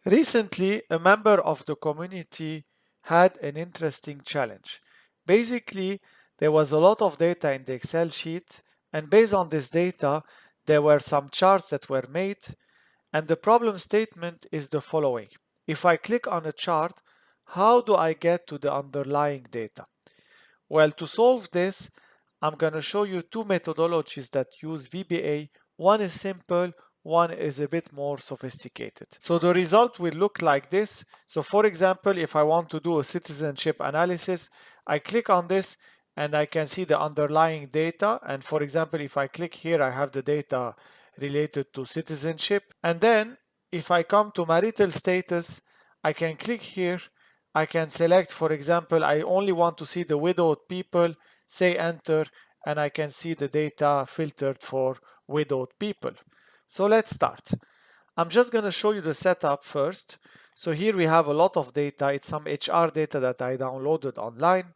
Recently, a member of the community had an interesting challenge. Basically, there was a lot of data in the Excel sheet, and based on this data, there were some charts that were made, and the problem statement is the following. If I click on a chart, how do I get to the underlying data? Well, to solve this, I'm going to show you two methodologies that use VBA. One is simple, one is a bit more sophisticated. So the result will look like this. So for example, if I want to do a citizenship analysis, I click on this and I can see the underlying data. And for example, if I click here, I have the data related to citizenship. And then if I come to marital status, I can click here. I can select, for example, I only want to see the widowed people, say enter, and I can see the data filtered for widowed people. So let's start. I'm just going to show you the setup first. So here we have a lot of data. It's some HR data that I downloaded online.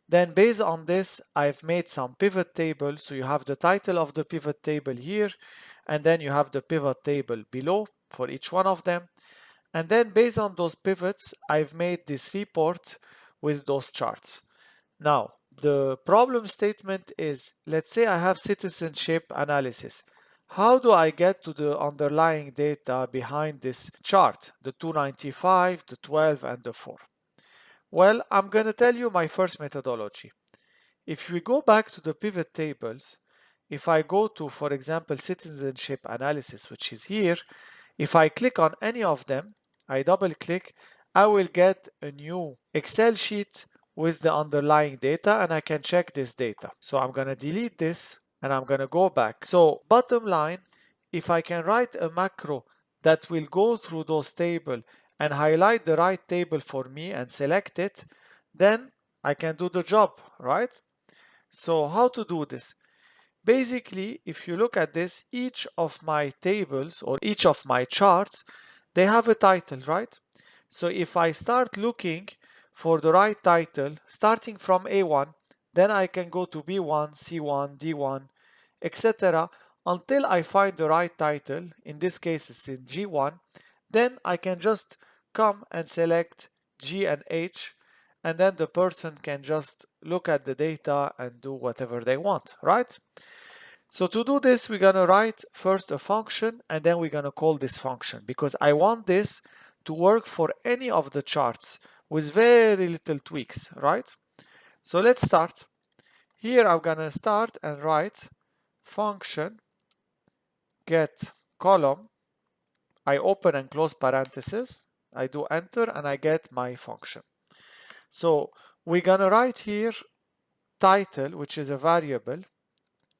Then based on this, I've made some pivot table. So you have the title of the pivot table here, and then you have the pivot table below for each one of them. And then based on those pivots, I've made this report with those charts. Now, the problem statement is, let's say I have citizenship analysis. How do I get to the underlying data behind this chart, the 295, the 12, and the 4? Well, I'm going to tell you my first methodology. If we go back to the pivot tables, if I go to, for example, citizenship analysis, which is here, if I click on any of them, I double click, I will get a new Excel sheet with the underlying data and I can check this data. So I'm going to delete this and I'm going to go back. So bottom line, if I can write a macro that will go through those tables and highlight the right table for me and select it, then I can do the job, right? So how to do this? Basically, if you look at this, each of my tables or each of my charts, they have a title, right? So if I start looking for the right title, starting from A1, then I can go to B1, C1, D1, etc. until I find the right title. In this case, it's in G1. Then I can just come and select G and H, and then the person can just look at the data and do whatever they want, right? So to do this, we're going to write first a function and then we're going to call this function because I want this to work for any of the charts with very little tweaks, right? So let's start. Here I'm going to start and write function get column. I open and close parentheses. I do enter and I get my function. So we're going to write here title, which is a variable,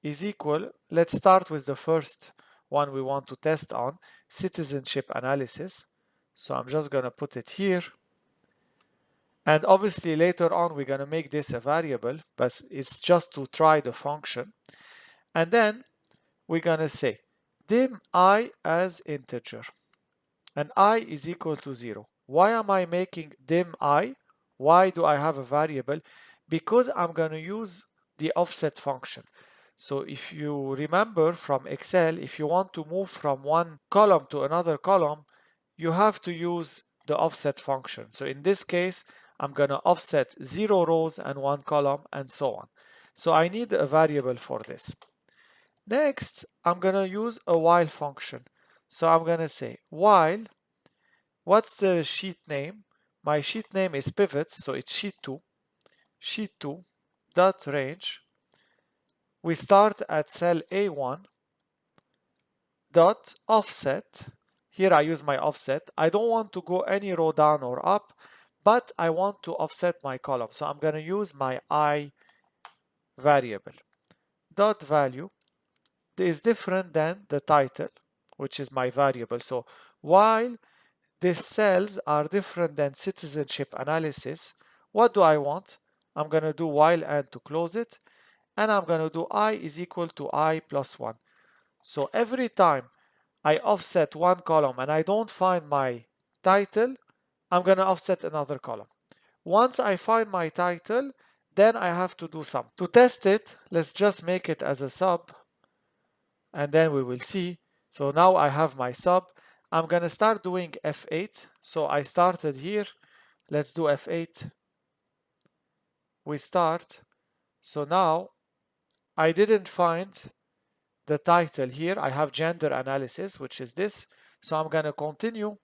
is equal, let's start with the first one we want to test on, citizenship analysis. So I'm just going to put it here. And obviously later on we're going to make this a variable, but it's just to try the function. And then we're going to say dim I as integer. And I is equal to 0. Why am I making dim I? Why do I have a variable? Because I'm going to use the offset function. So if you remember from Excel, if you want to move from one column to another column, you have to use the offset function. So in this case, I'm going to offset 0 rows and 1 column and so on. So I need a variable for this. Next, I'm going to use a while function. So I'm going to say while, what's the sheet name? My sheet name is pivots, so it's sheet 2 dot range. We start at cell A1 dot offset. Here I use my offset. I don't want to go any row down or up, but I want to offset my column. So I'm going to use my I variable. Dot value is different than the title, which is my variable. So while these cells are different than citizenship analysis, what do I want? I'm going to do while and to close it. And I'm going to do I is equal to I plus 1. So every time I offset one column and I don't find my title, I'm going to offset another column. Once I find my title, then I have to do some. To test it, let's just make it as a sub and then we will see. So now I have my sub. I'm gonna start doing F8. So I started here. Let's do F8. We start. So now I didn't find the title here. I have gender analysis, which is this. So I'm gonna continue.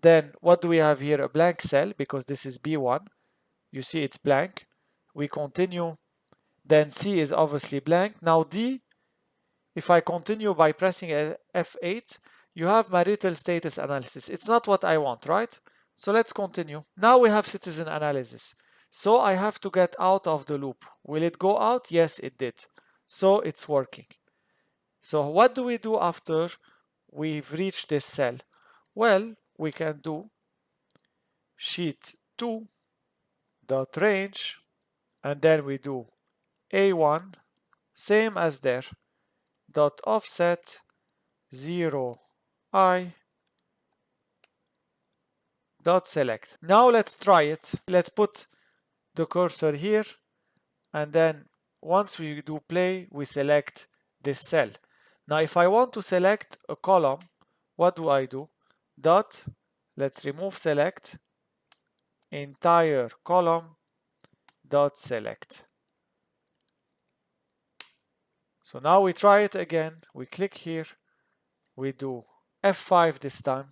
Then what do we have here? A blank cell, because this is B1. You see it's blank. We continue. Then C is obviously blank. Now D, if I continue by pressing F8, you have marital status analysis. It's not what I want, right? So let's continue. Now we have citizen analysis. So I have to get out of the loop. Will it go out? Yes, it did. So it's working. So what do we do after we've reached this cell? Well, we can do sheet 2 dot range, and then we do A1, same as there, dot offset 0 I dot select. Now let's try it. Let's put the cursor here, and then once we do play, we select this cell. Now if I want to select a column, what do I do? Dot, let's remove select, entire column dot select. So now we try it again. We click here, we do F5 this time,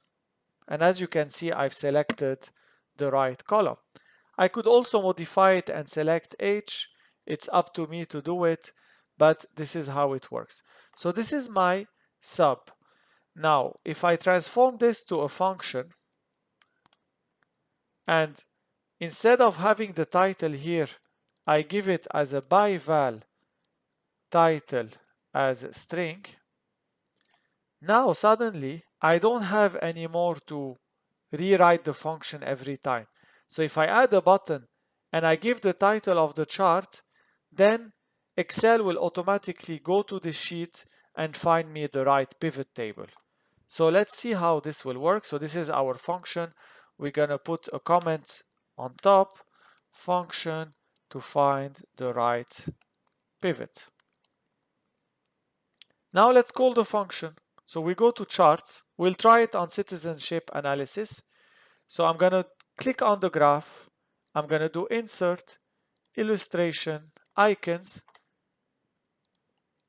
and as you can see, I've selected the right column. I could also modify it and select H. It's up to me to do it, but this is how it works. So this is my sub. Now, if I transform this to a function, and instead of having the title here, I give it as a by-val title as a string, now suddenly I don't have any more to rewrite the function every time. So if I add a button and I give the title of the chart, then Excel will automatically go to the sheet and find me the right pivot table. So let's see how this will work. So this is our function. We're gonna put a comment on top, function to find the right pivot. Now let's call the function. So we go to charts. We'll try it on citizenship analysis. So I'm going to click on the graph. I'm going to do insert, illustration, icons,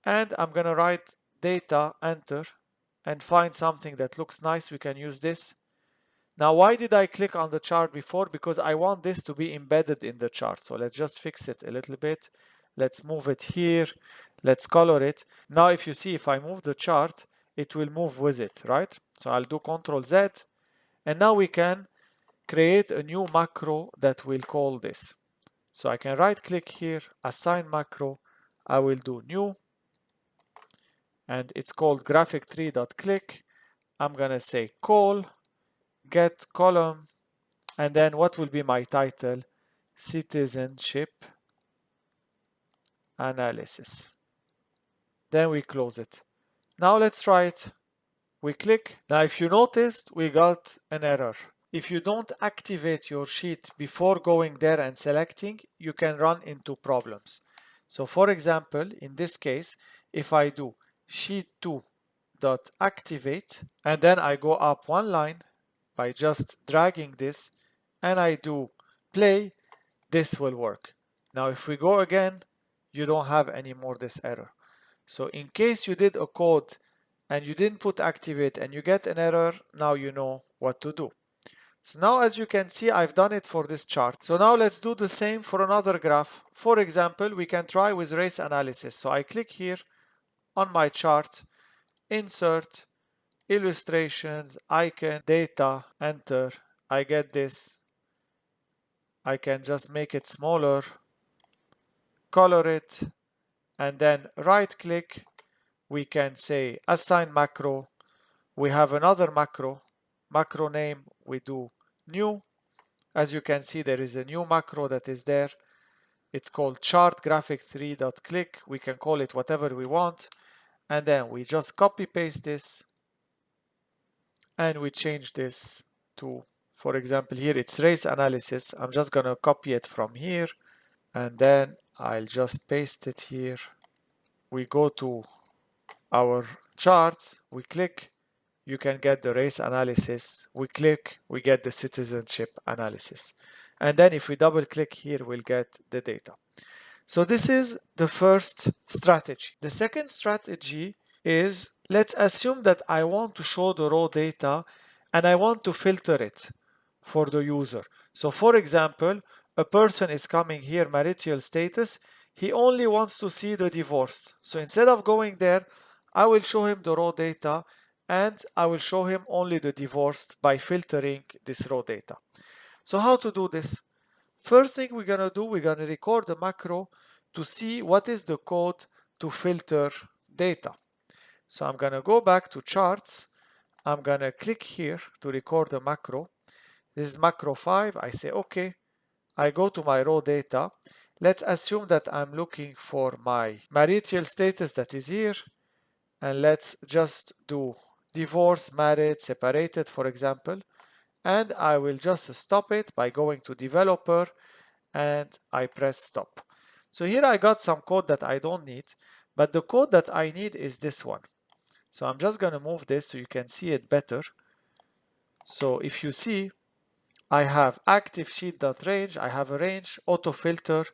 and I'm going to write data, enter, and find something that looks nice. We can use this. Now, why did I click on the chart before? Because I want this to be embedded in the chart. So let's just fix it a little bit. Let's move it here. Let's color it. Now, if you see, if I move the chart, it will move with it, right? So I'll do Control Z. And now we can create a new macro that will call this. So I can right click here, assign macro. I will do new. And it's called graphic3.click. I'm going to say call, get column, and then what will be my title? Citizenship analysis. Then we close it. Now let's try it. We click. Now if you noticed, we got an error. If you don't activate your sheet before going there and selecting, you can run into problems. So for example, in this case, if I do sheet2.activate and then I go up one line by just dragging this and I do play, this will work. Now if we go again, you don't have any more this error. So in case you did a code and you didn't put activate and you get an error, now you know what to do. So now as you can see, I've done it for this chart. So now let's do the same for another graph. For example, we can try with race analysis. So I click here on my chart, insert, illustrations, icon, data, enter. I get this. I can just make it smaller, color it, and then right click. We can say assign macro. We have another macro name. We do new. As you can see, there is a new macro that is there. It's called chart graphic3.click. We can call it whatever we want. And then we just copy paste this and we change this to, for example, here it's race analysis. I'm just going to copy it from here and then I'll just paste it here. We go to our charts, we click, you can get the race analysis. We click, we get the citizenship analysis. And then if we double click here, we'll get the data. So this is the first strategy. The second strategy is, let's assume that I want to show the raw data and I want to filter it for the user. So for example, a person is coming here, marital status, he only wants to see the divorced. So instead of going there, I will show him the raw data and I will show him only the divorced by filtering this raw data. So how to do this? First thing we're going to do, we're going to record a macro to see what is the code to filter data. So I'm going to go back to charts. I'm going to click here to record a macro. This is macro 5. I say OK. I go to my raw data. Let's assume that I'm looking for my marital status that is here. And let's just do divorce, married, separated, for example. And I will just stop it by going to developer and I press stop. So here I got some code that I don't need, but the code that I need is this one. So I'm just going to move this so you can see it better. So if you see, I have active sheet.range, I have a range, auto filter,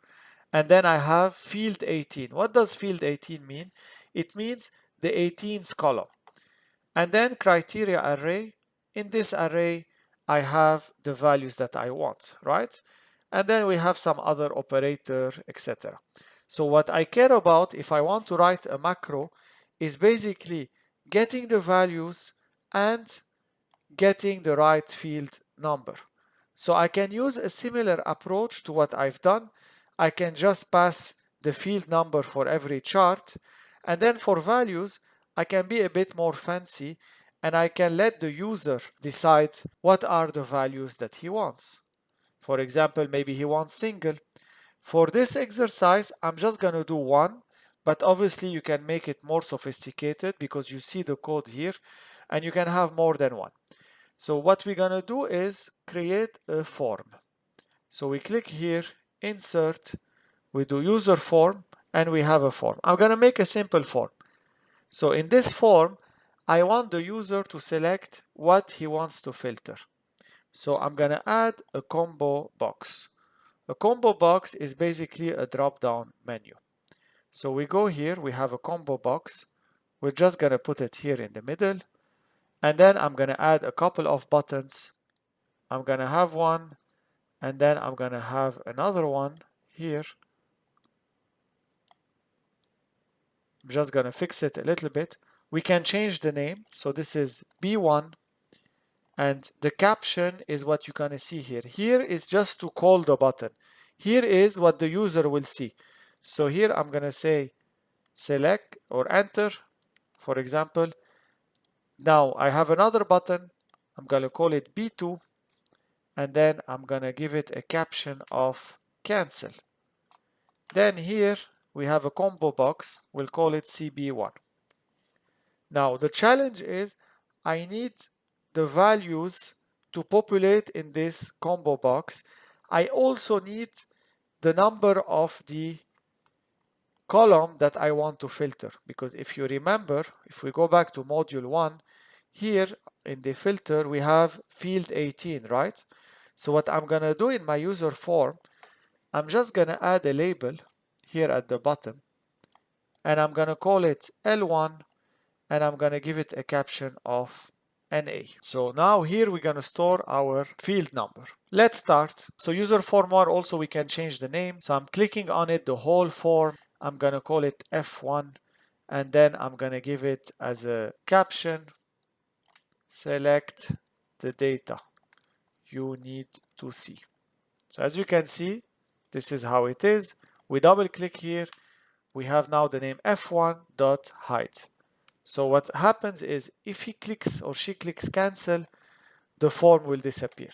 and then I have field 18. What does field 18 mean? It means the 18th column. And then criteria array. In this array, I have the values that I want, right? And then we have some other operator, etc. So what I care about if I want to write a macro is basically getting the values and getting the right field number. So I can use a similar approach to what I've done. I can just pass the field number for every chart, and then for values I can be a bit more fancy and I can let the user decide what are the values that he wants. For example, maybe he wants single. For this exercise, I'm just going to do one, but obviously you can make it more sophisticated because you see the code here and you can have more than one. So what we're going to do is create a form. So we click here, insert, we do user form, and we have a form. I'm going to make a simple form. So in this form, I want the user to select what he wants to filter. So I'm going to add a combo box. A combo box is basically a drop-down menu. So we go here, we have a combo box. We're just going to put it here in the middle. And then I'm going to add a couple of buttons. I'm going to have one, and then I'm going to have another one here. I'm just going to fix it a little bit. We can change the name. So this is B1. And the caption is what you're going to see here. Here is just to call the button. Here is what the user will see. So here I'm going to say select or enter, for example. Now I have another button. I'm going to call it B2. And then I'm going to give it a caption of cancel. Then here we have a combo box. We'll call it CB1. Now the challenge is I need the values to populate in this combo box. I also need the number of the column that I want to filter, because if you remember, if we go back to module 1, here in the filter we have field 18, right? So what I'm going to do in my user form, I'm just going to add a label here at the bottom, and I'm going to call it L1, and I'm going to give it a caption of NA. So now here we're going to store our field number. Let's start. So user form 1, also we can change the name. So I'm clicking on it, the whole form. I'm going to call it F1, and then I'm going to give it as a caption, select the data you need to see. So as you can see, this is how it is. We double click here. We have now the name f1.hide. So what happens is if he clicks or she clicks cancel, the form will disappear.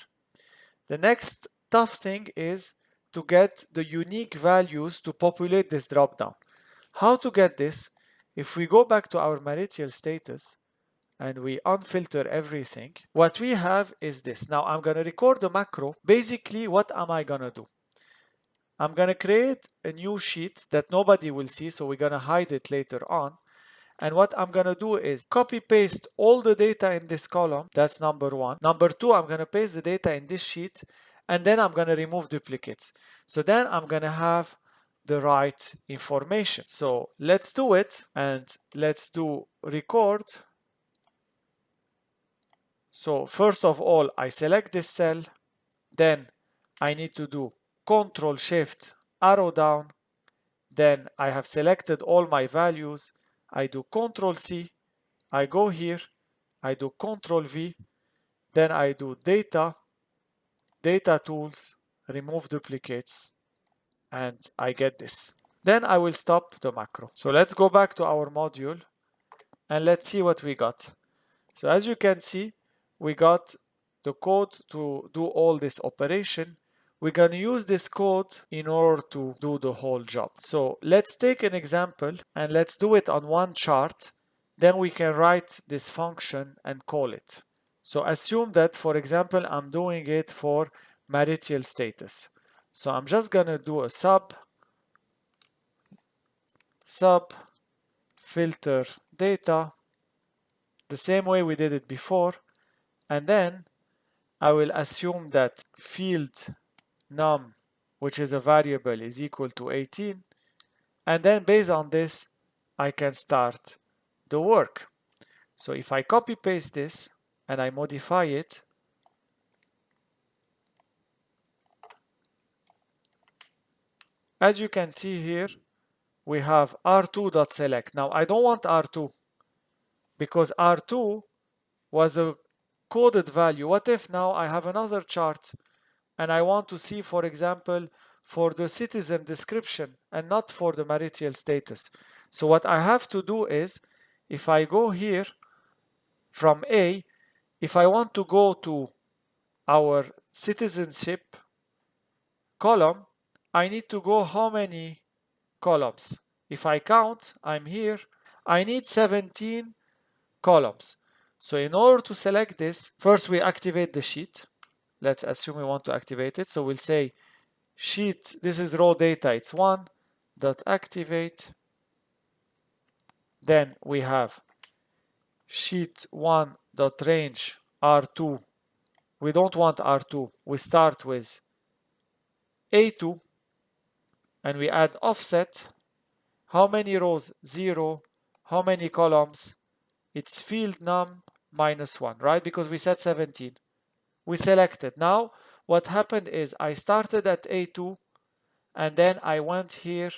The next tough thing is to get the unique values to populate this dropdown. How to get this? If we go back to our marital status and we unfilter everything, what we have is this. Now I'm going to record the macro. Basically, what am I going to do? I'm going to create a new sheet that nobody will see, so we're going to hide it later on. And what I'm going to do is copy paste all the data in this column. That's number one. Number two, I'm going to paste the data in this sheet, and then I'm going to remove duplicates. So then I'm going to have the right information. So let's do it, and let's do record. So first of all, I select this cell, then I need to do Control Shift arrow down, then I have selected all my values, I do Control C, I go here, I do Control V, then I do Data, Data Tools, remove duplicates, and I get this. Then I will stop the macro. So let's go back to our module and let's see what we got. So as you can see, we got the code to do all this operation. We're going to use this code in order to do the whole job. So let's take an example and let's do it on one chart. Then we can write this function and call it. So assume that, for example, I'm doing it for marital status. So I'm just going to do a sub filter data the same way we did it before, and then I will assume that field num, which is a variable, is equal to 18, and then based on this I can start the work. So if I copy paste this and I modify it, as you can see here, we have r2.select. Now I don't want r2 because r2 was a coded value. What if now I have another chart and I want to see, for example, for the citizen description and not for the marital status? So what I have to do is, if I go here from A, if I want to go to our citizenship column, I need to go how many columns? If I count, I'm here, I need 17 columns. So in order to select this, first we activate the sheet. Let's assume we want to activate it. So we'll say sheet, this is raw data, it's 1 dot activate. Then we have sheet 1 dot range r2. We don't want r2. We start with a2 and we add offset. How many rows? 0. How many columns? It's field num minus 1, right? Because we said 17. We selected. Now what happened is I started at a2 and then I went here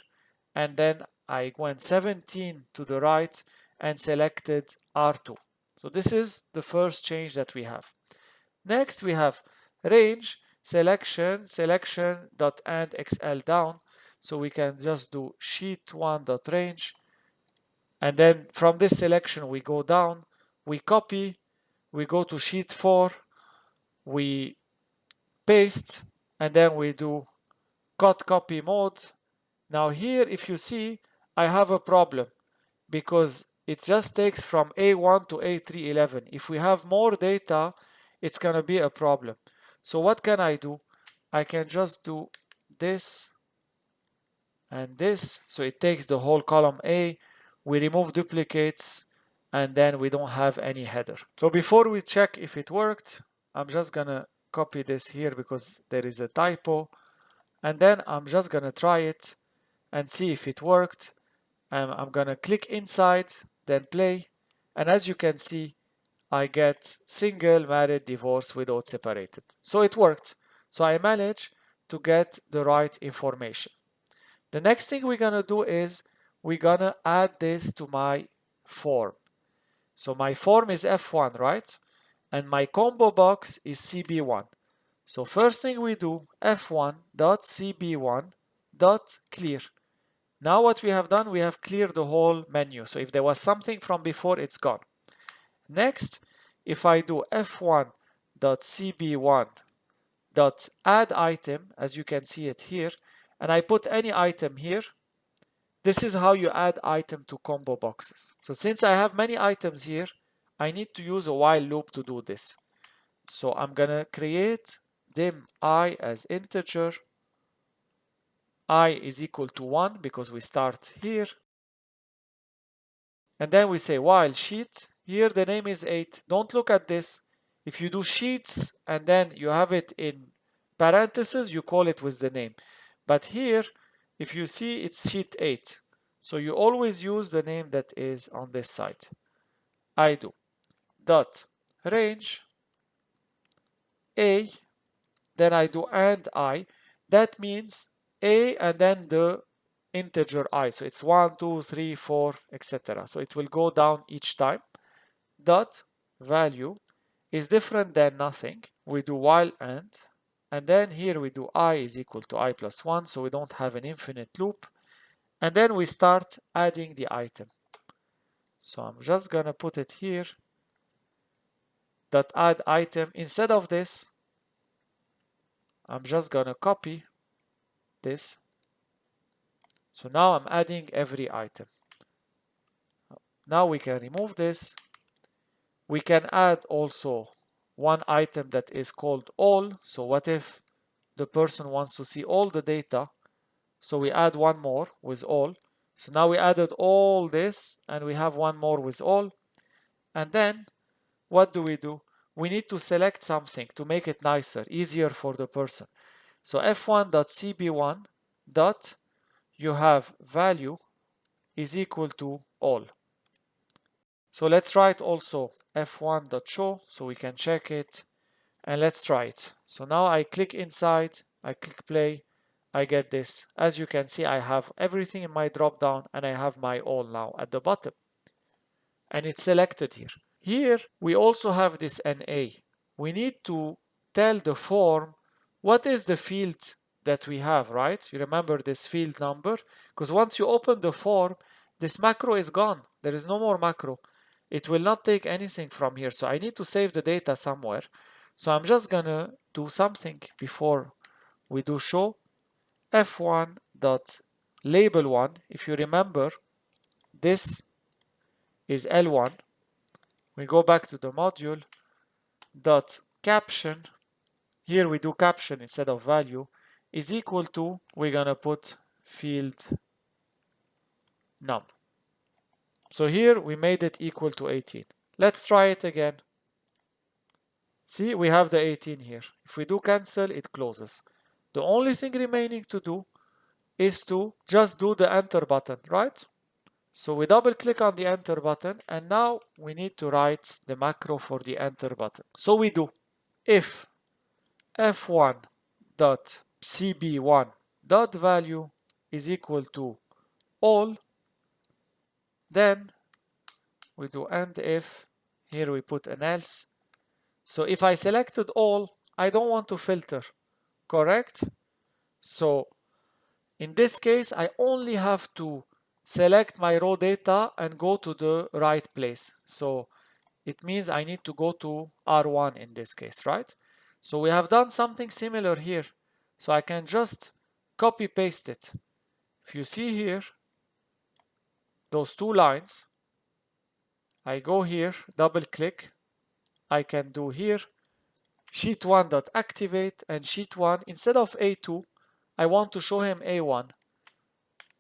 and then I went 17 to the right and selected R2. So this is the first change that we have. Next we have range selection dot and XL down. So we can just do sheet 1 dot range, and then from this selection we go down, we copy, we go to sheet 4, we paste, and then we do cut copy mode. Now here, if you see, I have a problem because it just takes from A1 to A311. If we have more data, it's going to be a problem. So what can I do? I can just do this and this. So it takes the whole column A. We remove duplicates and then we don't have any header. So before we check if it worked, I'm just going to copy this here because there is a typo. And then I'm just going to try it and see if it worked. I'm gonna click inside, then play, and as you can see, I get single, married, divorced, widowed, separated. So it worked. So I managed to get the right information. The next thing we're gonna do is we're gonna add this to my form. So my form is F1, right? And my combo box is CB1. So first thing we do, F1.CB1.clear. Now what we have done, we have cleared the whole menu. So if there was something from before, it's gone. Next, if I do f1.cb1.add item, as you can see it here, and I put any item here, this is how you add item to combo boxes. So since I have many items here, I need to use a while loop to do this. So I'm gonna create dim I as integer, I is equal to 1 because we start here, and then we say while sheet, here the name is 8. Don't look at this. If you do sheets and then you have it in parentheses, you call it with the name. But here, if you see, it's sheet 8. So you always use the name that is on this side. I do dot range A, then I do and I. That means A and then the integer I. So it's 1, 2, 3, 4, etc. So it will go down each time. Dot value is different than nothing. We do while and then here we do I is equal to I plus 1, so we don't have an infinite loop. And then we start adding the item. So I'm just gonna put it here, that add item. Instead of this, I'm just gonna copy this. So now I'm adding every item. Now we can remove this. We can add also one item that is called all. So what if the person wants to see all the data? So we add one more with all. So now we added all this and we have one more with all. And then what do? We need to select something to make it nicer, easier for the person. So f1.cb1 dot you have value is equal to all. So let's write also f1.show so we can check it, and let's try it. So now I click inside, I click play, I get this. As you can see, I have everything in my drop down and I have my all now at the bottom. And it's selected here. Here we also have this NA. We need to tell the form what is the field that we have, right? You remember this field number? Because once you open the form, this macro is gone. There is no more macro. It will not take anything from here. So I need to save the data somewhere. So I'm just gonna do something before we do show. f1 dot label 1. If you remember, this is L1. We go back to the module dot caption. Here we do caption instead of value is equal to, we're gonna put field num. So here we made it equal to 18. Let's try it again. See, we have the 18 here. If we do cancel, it closes. The only thing remaining to do is to just do the enter button, right? So we double click on the enter button and now we need to write the macro for the enter button. So we do if f1.cb1.value is equal to all, then we do and if, here we put an else. So if I selected all, I don't want to filter, correct? So in this case, I only have to select my raw data and go to the right place. So it means I need to go to R1 in this case, right? So we have done something similar here. So I can just copy paste it. If you see here, those two lines, I go here, double click, I can do here sheet1.activate and sheet1, instead of A2, I want to show him A1.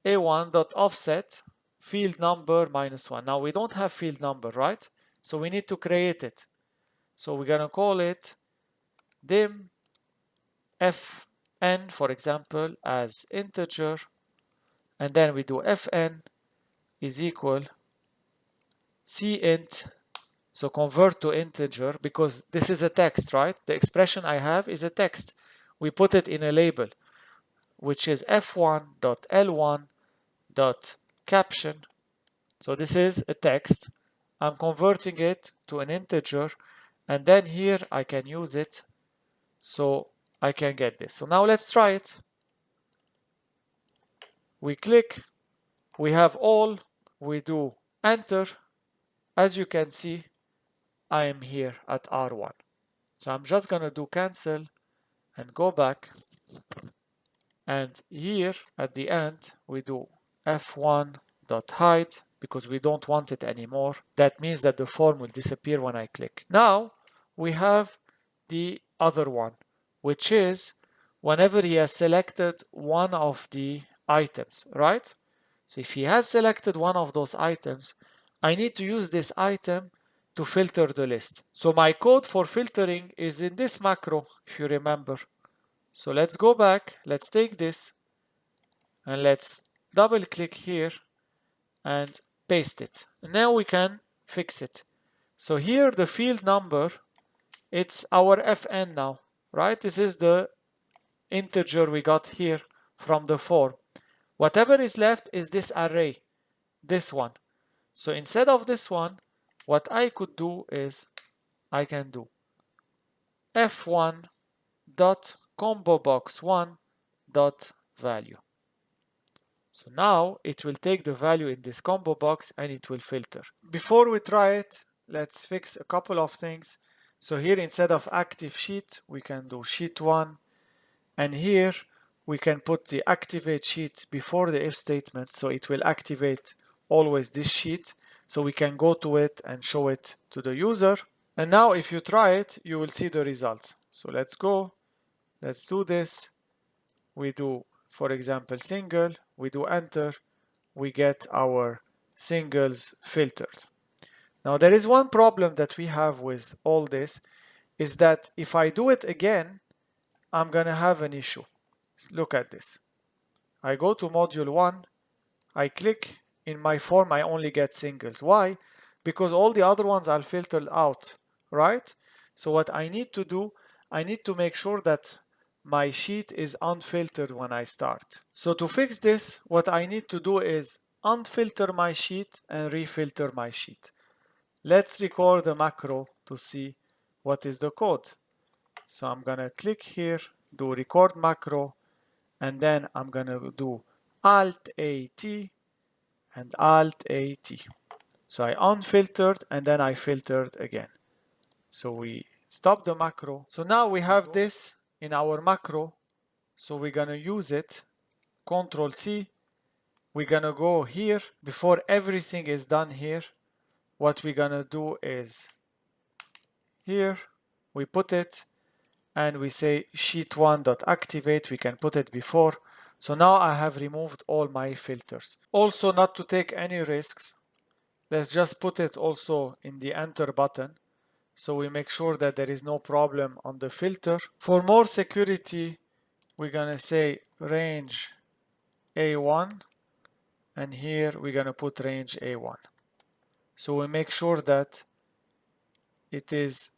A1.offset field number -1. Now we don't have field number, right? So we need to create it. So we're gonna call it dim fn, for example, as integer, and then we do fn is equal cint, so convert to integer, because this is a text, right? The expression I have is a text. We put it in a label, which is f1.l1.caption. So this is a text. I'm converting it to an integer, and then here I can use it so I can get this. So now let's try it. We click, we have all, we do enter. As you can see, I am here at R1. So I'm just gonna do cancel and go back. And here at the end, we do f1.hide because we don't want it anymore. That means that the form will disappear when I click. Now we have the other one, which is whenever he has selected one of the items, right? So if he has selected one of those items, I need to use this item to filter the list. So my code for filtering is in this macro, if you remember. So let's go back, let's take this, and let's double click here and paste it. And now we can fix it. So here the field number, it's our fn now, right? This is the integer we got here from the form. Whatever is left is this array, this one. So instead of this one, what I could do is I can do f1 dot combo box 1 dot value. So now it will take the value in this combo box and it will filter. Before we try it, let's fix a couple of things. So here instead of active sheet, we can do sheet 1, and here we can put the activate sheet before the if statement, so it will activate always this sheet, so we can go to it and show it to the user. And now if you try it, you will see the result. So let's go, let's do this. We do, for example, single, we do enter, we get our singles filtered. Now there is one problem that we have with all this, is that if I do it again, I'm gonna have an issue. Look at this. I go to module 1, I click, in my form I only get singles. Why? Because all the other ones are filtered out, right? So what I need to do, I need to make sure that my sheet is unfiltered when I start. So to fix this, what I need to do is unfilter my sheet and refilter my sheet. Let's record a macro to see what is the code. So I'm gonna click here, do record macro, and then I'm gonna do Alt AT and Alt AT. So I unfiltered and then I filtered again. So we stop the macro. So now we have this in our macro. So we're gonna use it. Control C. We're gonna go here. Before everything is done here, what we're gonna do is here we put it and we say sheet1.activate. We can put it before. So now I have removed all my filters. Also, not to take any risks, let's just put it also in the enter button, so we make sure that there is no problem on the filter. For more security, we're gonna say range A1, and here we're gonna put range A1. So we make sure that it is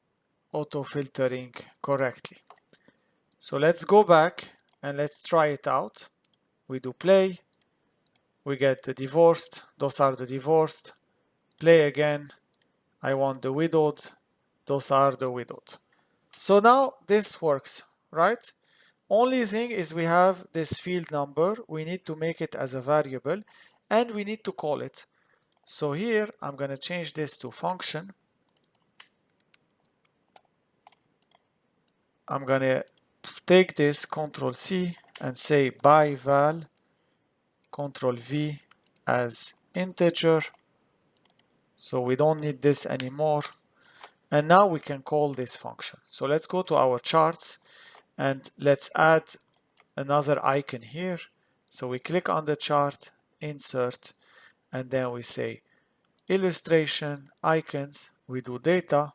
auto filtering correctly. So let's go back and let's try it out. We do play, we get the divorced, those are the divorced. Play again, I want the widowed, those are the widowed. So now this works, right? Only thing is we have this field number, we need to make it as a variable and we need to call it. So here I'm gonna change this to function. I'm gonna take this Control C and say by val Control V as integer. So we don't need this anymore. And now we can call this function. So let's go to our charts and let's add another icon here. So we click on the chart, insert, and then we say illustration, icons, we do data.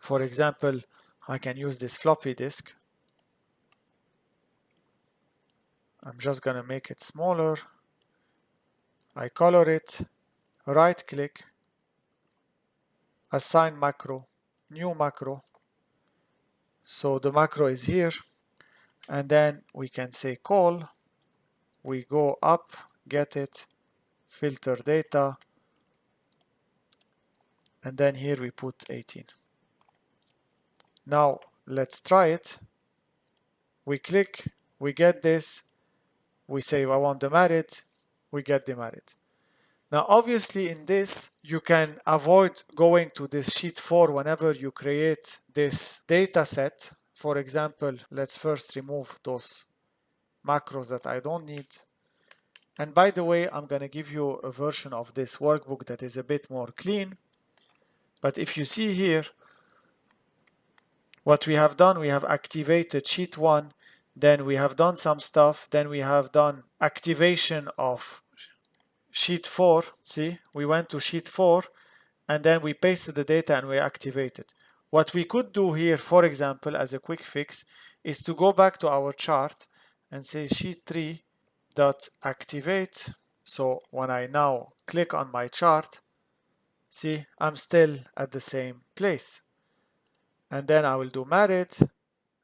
For example, I can use this floppy disk. I'm just gonna make it smaller. I color it, right click, assign macro, new macro. So the macro is here, and then we can say call, we go up, get it, filter data, and then here we put 18. Now let's try it. We click, we get this, we say I want the married, we get the married. Now obviously in this you can avoid going to this sheet 4 whenever you create this data set. For example, let's first remove those macros that I don't need. And by the way, I'm going to give you a version of this workbook that is a bit more clean. But if you see here, what we have done, we have activated sheet 1, then we have done some stuff, then we have done activation of sheet 4, see, we went to sheet 4 and then we pasted the data and we activated. What we could do here, for example, as a quick fix, is to go back to our chart and say sheet 3 dot activate. So when I now click on my chart, see, I'm still at the same place. And then I will do merit.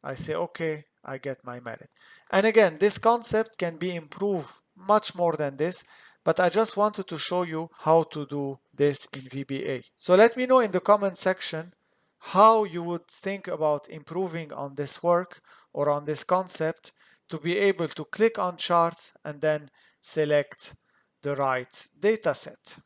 I say, okay, I get my merit. And again, this concept can be improved much more than this, but I just wanted to show you how to do this in VBA. So let me know in the comment section how you would think about improving on this work or on this concept to be able to click on charts and then select the right data set.